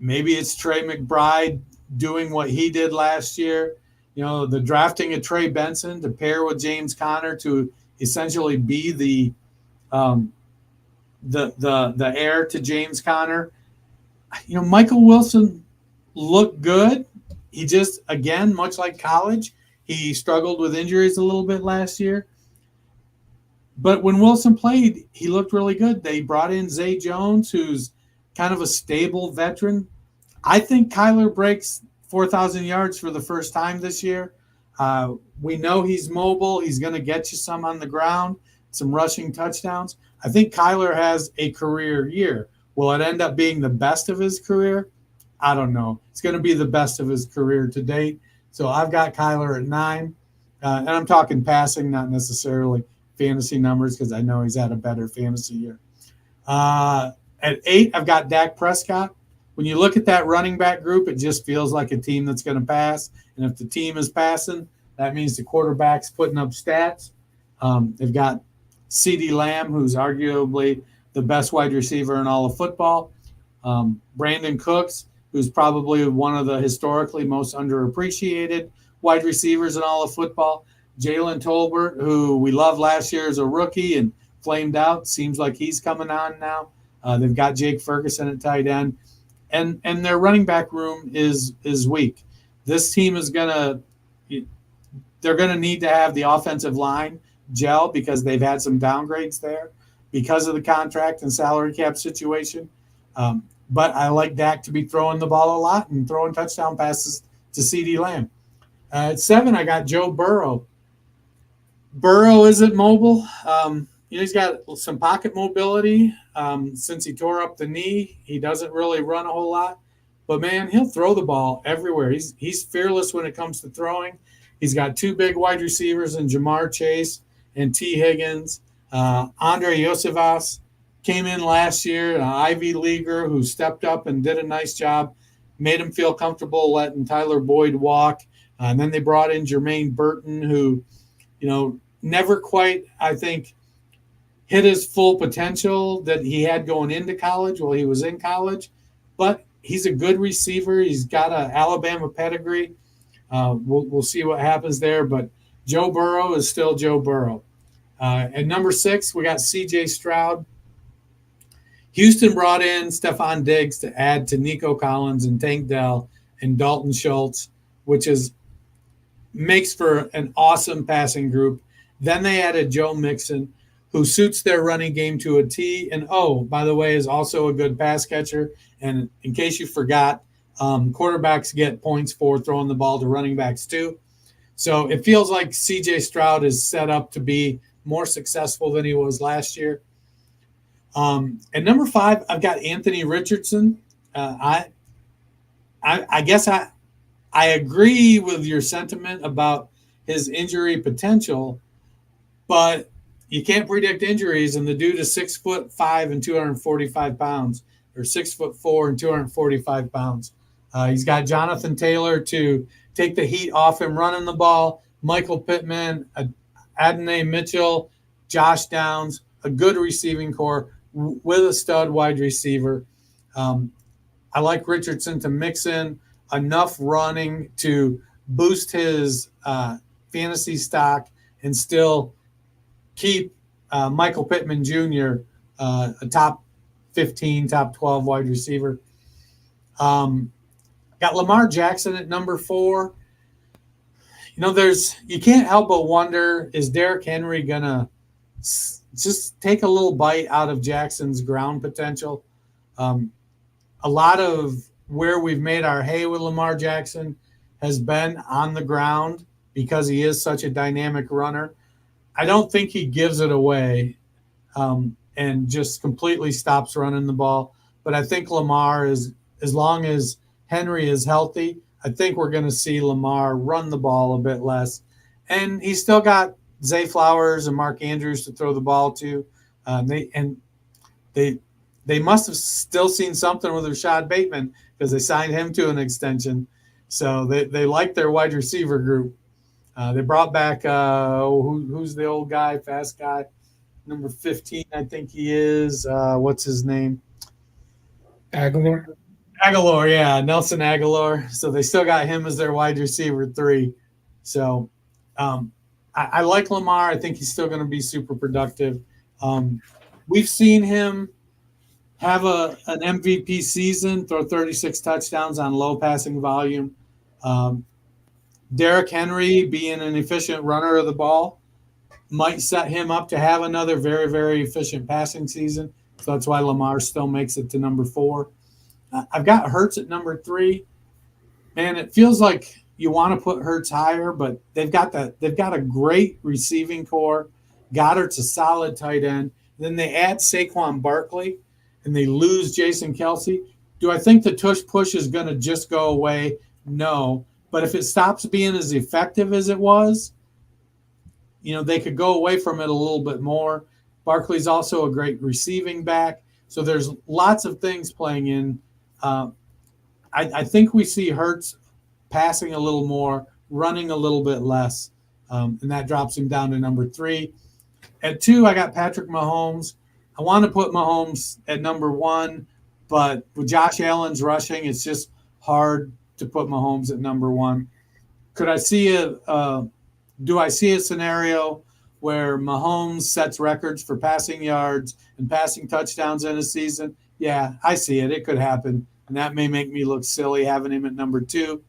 Maybe it's Trey McBride doing what he did last year. The drafting of Trey Benson to pair with James Conner to essentially be the heir to James Conner. Michael Wilson looked good. He just, again, much like college, he struggled with injuries a little bit last year. But when Wilson played, he looked really good. They brought in Zay Jones, who's kind of a stable veteran. I think Kyler breaks 4,000 yards for the first time this year. We know he's mobile. He's going to get you some on the ground, some rushing touchdowns. I think Kyler has a career year. Will it end up being the best of his career? I don't know. It's going to be the best of his career to date. So I've got Kyler at 9. And I'm talking passing, not necessarily fantasy numbers, because I know he's had a better fantasy year. At 8, I've got Dak Prescott. When you look at that running back group, it just feels like a team that's going to pass. And if the team is passing, that means the quarterback's putting up stats. They've got CeeDee Lamb, who's arguably the best wide receiver in all of football. Brandon Cooks, who's probably one of the historically most underappreciated wide receivers in all of football. Jalen Tolbert, who we loved last year as a rookie and flamed out. Seems like he's coming on now. They've got Jake Ferguson at tight end. And their running back room is weak. This team is they're going to need to have the offensive line gel because they've had some downgrades there because of the contract and salary cap situation. But I like Dak to be throwing the ball a lot and throwing touchdown passes to CeeDee Lamb. At 7, I got Joe Burrow. Burrow isn't mobile. He's got some pocket mobility. Since he tore up the knee, he doesn't really run a whole lot. But, man, he'll throw the ball everywhere. He's fearless when it comes to throwing. He's got 2 big wide receivers in Jamar Chase and T. Higgins. Andre Yosevas came in last year, an Ivy Leaguer who stepped up and did a nice job, made him feel comfortable letting Tyler Boyd walk. And then they brought in Jermaine Burton, who, never quite, I think, hit his full potential that he had going into college while he was in college. But he's a good receiver. He's got an Alabama pedigree. We'll see what happens there. But Joe Burrow is still Joe Burrow. At number 6, we got C.J. Stroud. Houston brought in Stephon Diggs to add to Nico Collins and Tank Dell and Dalton Schultz, which makes for an awesome passing group. Then they added Joe Mixon, who suits their running game to a T. And, by the way, is also a good pass catcher. And in case you forgot, quarterbacks get points for throwing the ball to running backs too. So it feels like C.J. Stroud is set up to be more successful than he was last year. At number 5, I've got Anthony Richardson. I guess I agree with your sentiment about his injury potential, but you can't predict injuries. And the dude is 6'5" and 245 pounds, or 6'4" and 245 pounds. He's got Jonathan Taylor to take the heat off him running the ball. Michael Pittman, Adonai Mitchell, Josh Downs, a good receiving core with a stud wide receiver. I like Richardson to mix in enough running to boost his fantasy stock and still keep Michael Pittman Jr. A top 15, top 12 wide receiver. Got Lamar Jackson at number 4. You can't help but wonder, is Derrick Henry going to just take a little bite out of Jackson's ground potential? A lot of where we've made our hay with Lamar Jackson has been on the ground because he is such a dynamic runner. I don't think he gives it away and just completely stops running the ball. But I think Lamar is, as long as Henry is healthy, I think we're going to see Lamar run the ball a bit less. And he's still got Zay Flowers and Mark Andrews to throw the ball to. They must have still seen something with Rashad Bateman because they signed him to an extension. So they like their wide receiver group. They brought back who's the old guy, fast guy, number 15, I think he is. What's his name? Aguilar, yeah, Nelson Aguilar. So they still got him as their wide receiver 3. So I like Lamar. I think he's still going to be super productive. We've seen him have an MVP season, throw 36 touchdowns on low passing volume. Derrick Henry, being an efficient runner of the ball, might set him up to have another very, very efficient passing season. So that's why Lamar still makes it to number 4. I've got Hurts at number 3. Man, it feels like you want to put Hurts higher, but they've got a great receiving core. Goddard's a solid tight end. Then they add Saquon Barkley, and they lose Jason Kelce. Do I think the tush push is going to just go away? No. But if it stops being as effective as it was, they could go away from it a little bit more. Barkley's also a great receiving back. So there's lots of things playing in. I think we see Hurts passing a little more, running a little bit less, and that drops him down to number 3. At 2, I got Patrick Mahomes. I want to put Mahomes at number 1, but with Josh Allen's rushing, it's just hard to put Mahomes at number 1. Do I see a scenario where Mahomes sets records for passing yards and passing touchdowns in a season? Yeah, I see it. It could happen, and that may make me look silly having him at number 2.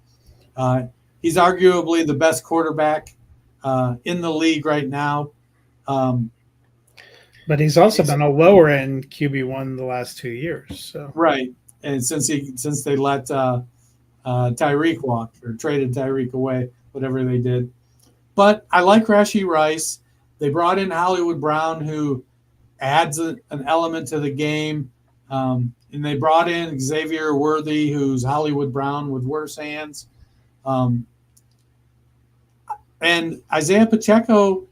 He's arguably the best quarterback in the league right now. But he's also been a lower end QB1 the last 2 years. So right, and since they let Tyreek walk or traded Tyreek away, whatever they did. But I like Rashee Rice. They brought in Hollywood Brown, who adds an element to the game. And they brought in Xavier Worthy, who's Hollywood Brown with worse hands. And Isaiah Pacheco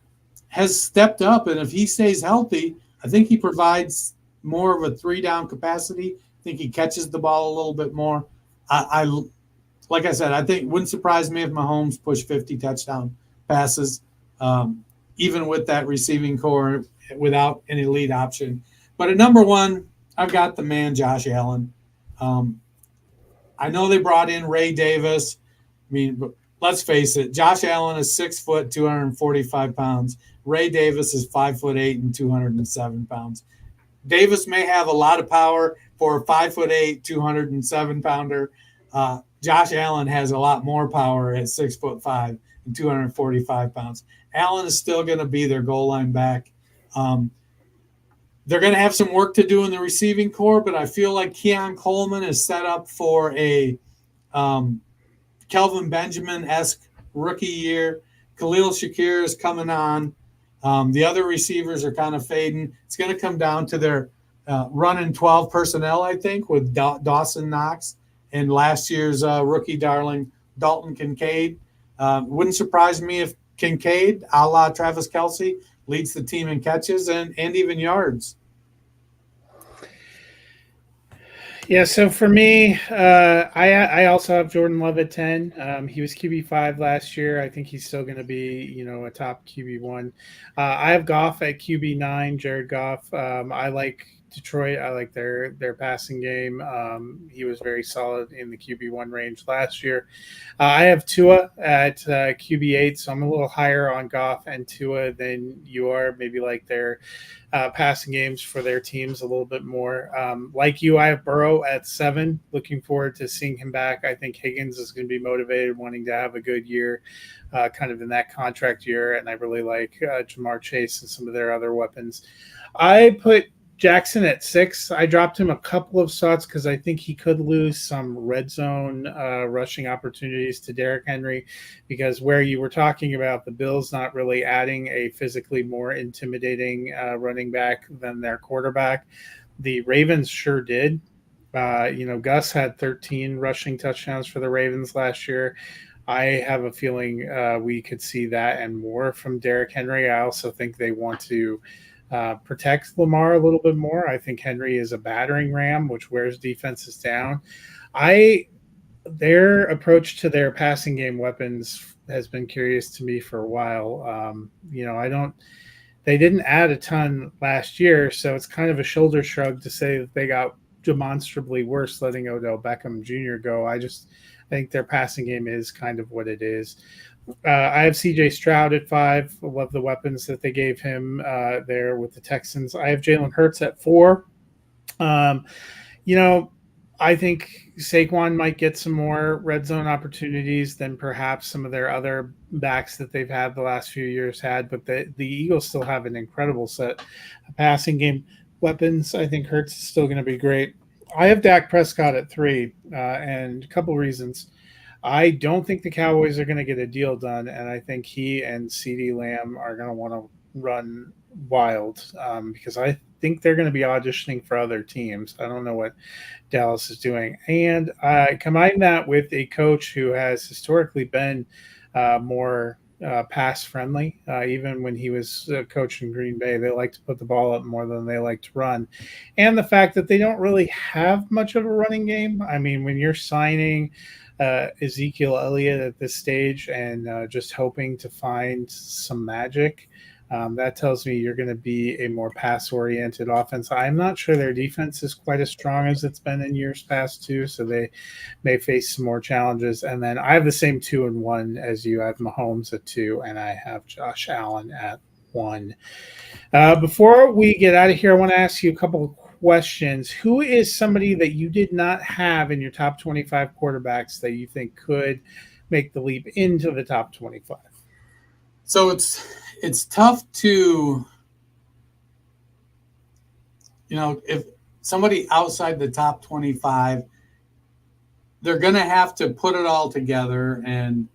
has stepped up, and if he stays healthy, I think he provides more of a 3-down capacity. I think he catches the ball a little bit more. Like I said, I think it wouldn't surprise me if Mahomes pushed 50 touchdown passes, even with that receiving core without an elite option. But at number 1, I've got the man Josh Allen. I know they brought in Ray Davis. But let's face it, Josh Allen is 6 foot, 245 pounds. Ray Davis is 5'8" and 207 pounds. Davis may have a lot of power for a 5'8", 207 pounder. Josh Allen has a lot more power at 6'5" and 245 pounds. Allen is still going to be their goal line back. They're going to have some work to do in the receiving core, but I feel like Keon Coleman is set up for a Kelvin Benjamin-esque rookie year. Khalil Shakir is coming on. The other receivers are kind of fading. It's going to come down to their running 12 personnel, I think, with Dawson Knox and last year's rookie darling, Dalton Kincaid. Wouldn't surprise me if Kincaid, a la Travis Kelce, leads the team in catches and even yards. Yeah, so for me, I also have Jordan Love at 10. He was QB5 last year. I think he's still going to be, a top QB1. I have Goff at QB9, Jared Goff. I like Detroit. I like their passing game. He was very solid in the QB1 range last year. I have Tua at QB8, so I'm a little higher on Goff and Tua than you are. Maybe like their passing games for their teams a little bit more. Like you, I have Burrow at 7. Looking forward to seeing him back. I think Higgins is going to be motivated, wanting to have a good year, kind of in that contract year. And I really like Jamar Chase and some of their other weapons. I put Jackson at 6. I dropped him a couple of spots because I think he could lose some red zone rushing opportunities to Derrick Henry, because where you were talking about the Bills not really adding a physically more intimidating running back than their quarterback, the Ravens sure did. Gus had 13 rushing touchdowns for the Ravens last year. I have a feeling we could see that and more from Derrick Henry. I also think they want to protect Lamar a little bit more. I think Henry is a battering ram, which wears defenses down. Their approach to their passing game weapons has been curious to me for a while. They didn't add a ton last year, so it's kind of a shoulder shrug to say that they got demonstrably worse letting Odell Beckham Jr. go. I think their passing game is kind of what it is. I have CJ Stroud at 5. I love the weapons that they gave him there with the Texans. I have Jalen Hurts at 4. I think Saquon might get some more red zone opportunities than perhaps some of their other backs that they've had the last few years had, but the Eagles still have an incredible set of passing game weapons. I think Hurts is still going to be great. I have Dak Prescott at 3, and a couple reasons. I don't think the Cowboys are going to get a deal done, and I think he and CeeDee Lamb are going to want to run wild because I think they're going to be auditioning for other teams. I don't know what Dallas is doing. And I combine that with a coach who has historically been more pass friendly. Even when he was coach in Green Bay, they like to put the ball up more than they like to run. And the fact that they don't really have much of a running game. I mean, when you're signing Ezekiel Elliott at this stage and just hoping to find some magic, that tells me you're going to be a more pass-oriented offense. I'm not sure their defense is quite as strong as it's been in years past, too, so they may face some more challenges. And then I have the same 2 and 1 as you. I have Mahomes at 2, and I have Josh Allen at 1. Before we get out of here, I want to ask you a couple of questions. Who is somebody that you did not have in your top 25 quarterbacks that you think could make the leap into the top 25? So it's tough to, if somebody outside the top 25, they're going to have to put it all together. And,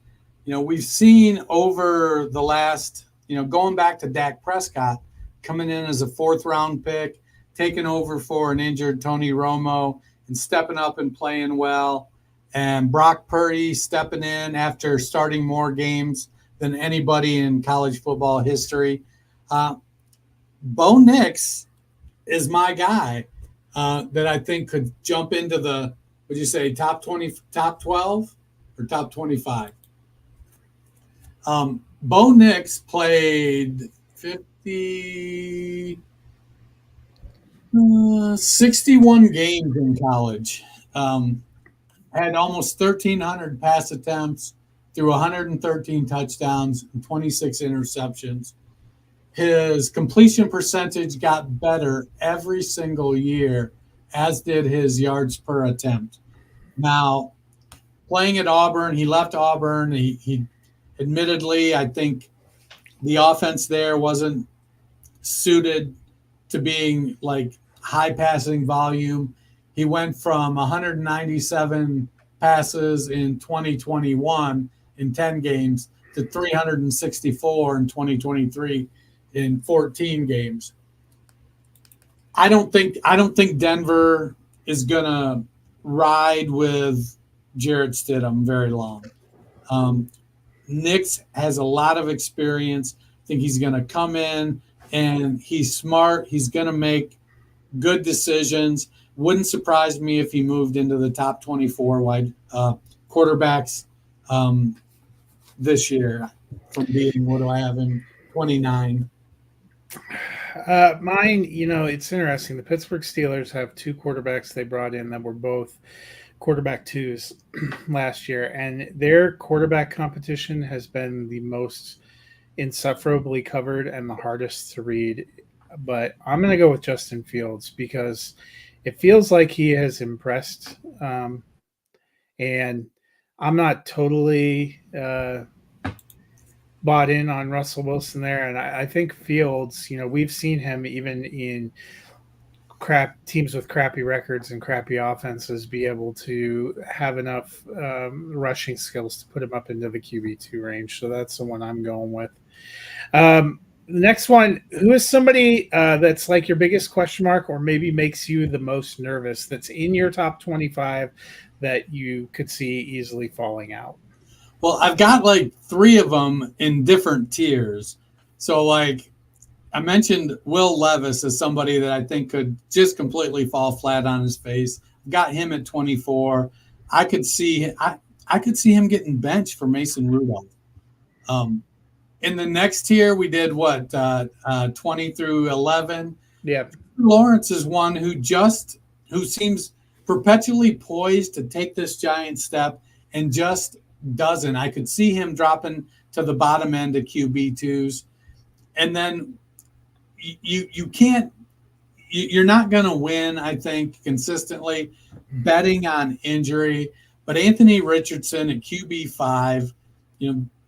we've seen over the last, going back to Dak Prescott, coming in as a 4th-round pick, taking over for an injured Tony Romo and stepping up and playing well. And Brock Purdy stepping in after starting more games than anybody in college football history. Bo Nix is my guy that I think could jump into the, would you say, top 20, top 12 or top 25? Bo Nix played 61 games in college, had almost 1,300 pass attempts, threw 113 touchdowns and 26 interceptions. His completion percentage got better every single year, as did his yards per attempt. Now, playing at Auburn, he left Auburn. He admittedly, I think the offense there wasn't suited to being like high passing volume. He went from 197 passes in 2021 in 10 games to 364 in 2023 in 14 games. I don't think Denver is going to ride with Jarrett Stidham very long. Nix has a lot of experience. I think he's going to come in and he's smart. He's going to make good decisions. Wouldn't surprise me if he moved into the top 24 wide quarterbacks this year from being, what do I have him, 29. Mine, it's interesting. The Pittsburgh Steelers have two quarterbacks they brought in that were both quarterback twos last year, and their quarterback competition has been the most insufferably covered and the hardest to read. But I'm going to go with Justin Fields because it feels like he has impressed. And I'm not totally bought in on Russell Wilson there. And I think Fields, we've seen him even in teams with crappy records and crappy offenses be able to have enough rushing skills to put him up into the QB2 range. So that's the one I'm going with. The next one, who is somebody that's like your biggest question mark or maybe makes you the most nervous that's in your top 25 that you could see easily falling out? Well, I've got like 3 of them in different tiers. So like I mentioned Will Levis as somebody that I think could just completely fall flat on his face. Got him at 24. I could see him getting benched for Mason Rudolph. In the next tier, we did 20 through 11. Yeah. Lawrence is one who seems perpetually poised to take this giant step and just doesn't. I could see him dropping to the bottom end of QB2s. And then you're not going to win, I think, consistently betting on injury. But Anthony Richardson at QB5,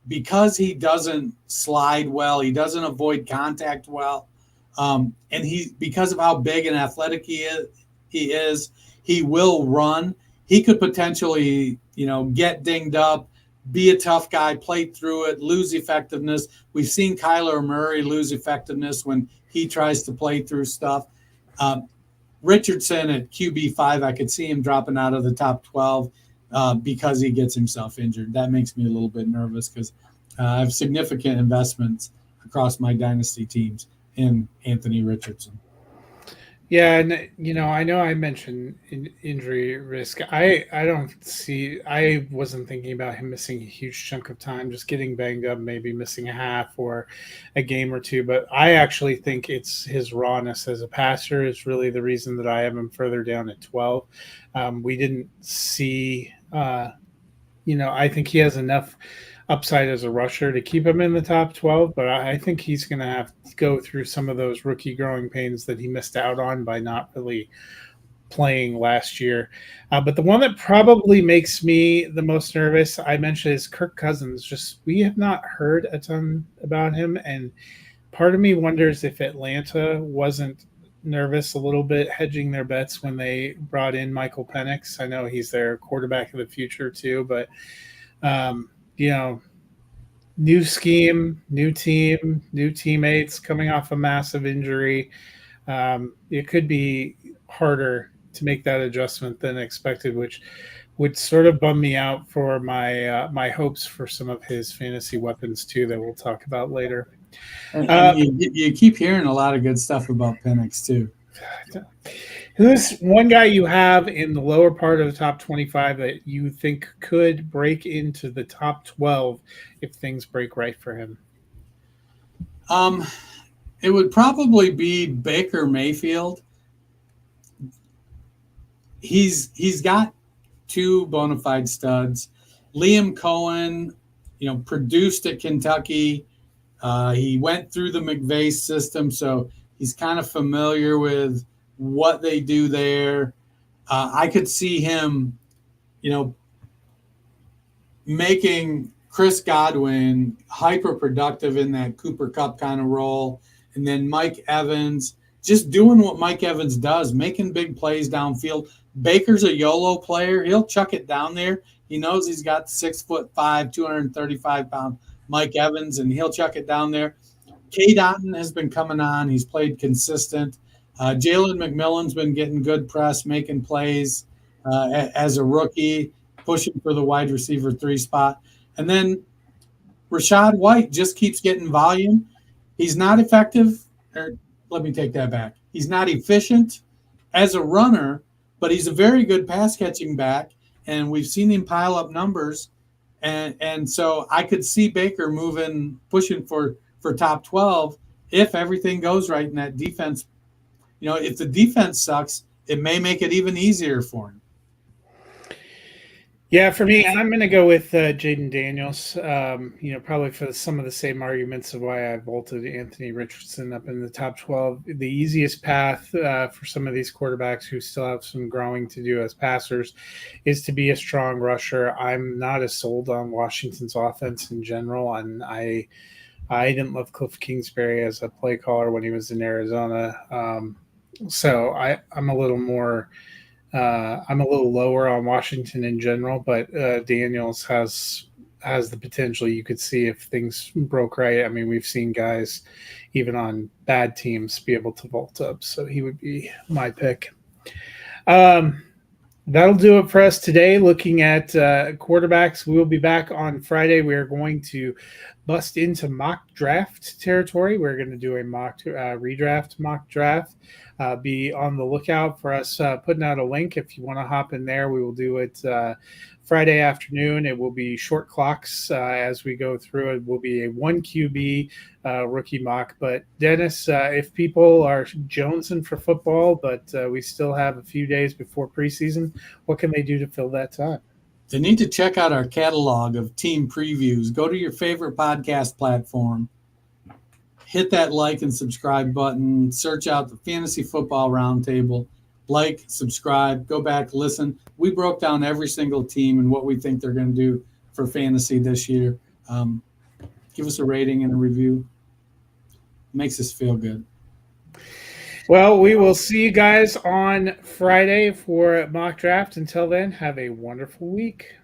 because he doesn't slide well, he doesn't avoid contact well, and because of how big and athletic he is, he will run. He could potentially, get dinged up, be a tough guy, play through it, lose effectiveness. We've seen Kyler Murray lose effectiveness when he tries to play through stuff. Richardson at QB5, I could see him dropping out of the top 12 because he gets himself injured. That makes me a little bit nervous because I have significant investments across my dynasty teams in Anthony Richardson. Yeah, and I know I mentioned injury risk. I wasn't thinking about him missing a huge chunk of time, just getting banged up, maybe missing a half or a game or two. But I actually think it's his rawness as a passer is really the reason that I have him further down at 12. We didn't see, I think he has enough upside as a rusher to keep him in the top 12, but I think he's going to have to go through some of those rookie growing pains that he missed out on by not really playing last year. But the one that probably makes me the most nervous, I mentioned, is Kirk Cousins. Just we have not heard a ton about him, and part of me wonders if Atlanta wasn't nervous a little bit hedging their bets when they brought in Michael Penix. I know he's their quarterback of the future too, but new scheme, new team, new teammates coming off a massive injury. It could be harder to make that adjustment than expected, which would sort of bum me out for my hopes for some of his fantasy weapons too that we'll talk about later. And you keep hearing a lot of good stuff about Penix too. Who's one guy you have in the lower part of the top 25 that you think could break into the top 12 if things break right for him? It would probably be Baker Mayfield. He's got 2 bona fide studs. Liam Cohen, produced at Kentucky. He went through the McVay system, so he's kind of familiar with what they do there. I could see him, making Chris Godwin hyper productive in that Cooper Kupp kind of role. And then Mike Evans, just doing what Mike Evans does, making big plays downfield. Baker's a YOLO player. He'll chuck it down there. He knows he's got 6'5", 235-pound Mike Evans, and he'll chuck it down there. Cade Otton has been coming on. He's played consistent. Jalen McMillan's been getting good press, making plays as a rookie, pushing for the wide receiver 3 spot. And then Rachaad White just keeps getting volume. He's not effective, or let me take that back. He's not efficient as a runner, but he's a very good pass catching back, and we've seen him pile up numbers. And so I could see Baker pushing for top 12 if everything goes right in that defense. If the defense sucks, it may make it even easier for him. Yeah, for me, I'm going to go with Jaden Daniels. Probably for some of the same arguments of why I vaulted Anthony Richardson up in the top 12. The easiest path for some of these quarterbacks who still have some growing to do as passers is to be a strong rusher. I'm not as sold on Washington's offense in general, and I didn't love Cliff Kingsbury as a play caller when he was in Arizona. So I'm a little more. I'm a little lower on Washington in general, but Daniels has the potential. You could see if things broke right. I mean, we've seen guys even on bad teams be able to vault up, so he would be my pick. That'll do it for us today. Looking at quarterbacks, we will be back on Friday. We are going to bust into mock draft territory. We're going to do a redraft mock draft. Be on the lookout for us putting out a link. If you want to hop in there, we will do it Friday afternoon. It will be short clocks as we go through. It will be a 1 QB rookie mock. But Dennis, if people are jonesing for football, but we still have a few days before preseason, what can they do to fill that time? They need to check out our catalog of team previews. Go to your favorite podcast platform. Hit that like and subscribe button. Search out the Fantasy Football Roundtable. Like, subscribe, go back, listen. We broke down every single team and what we think they're going to do for fantasy this year. Give us a rating and a review. It makes us feel good. Well, we will see you guys on Friday for mock draft. Until then, have a wonderful week.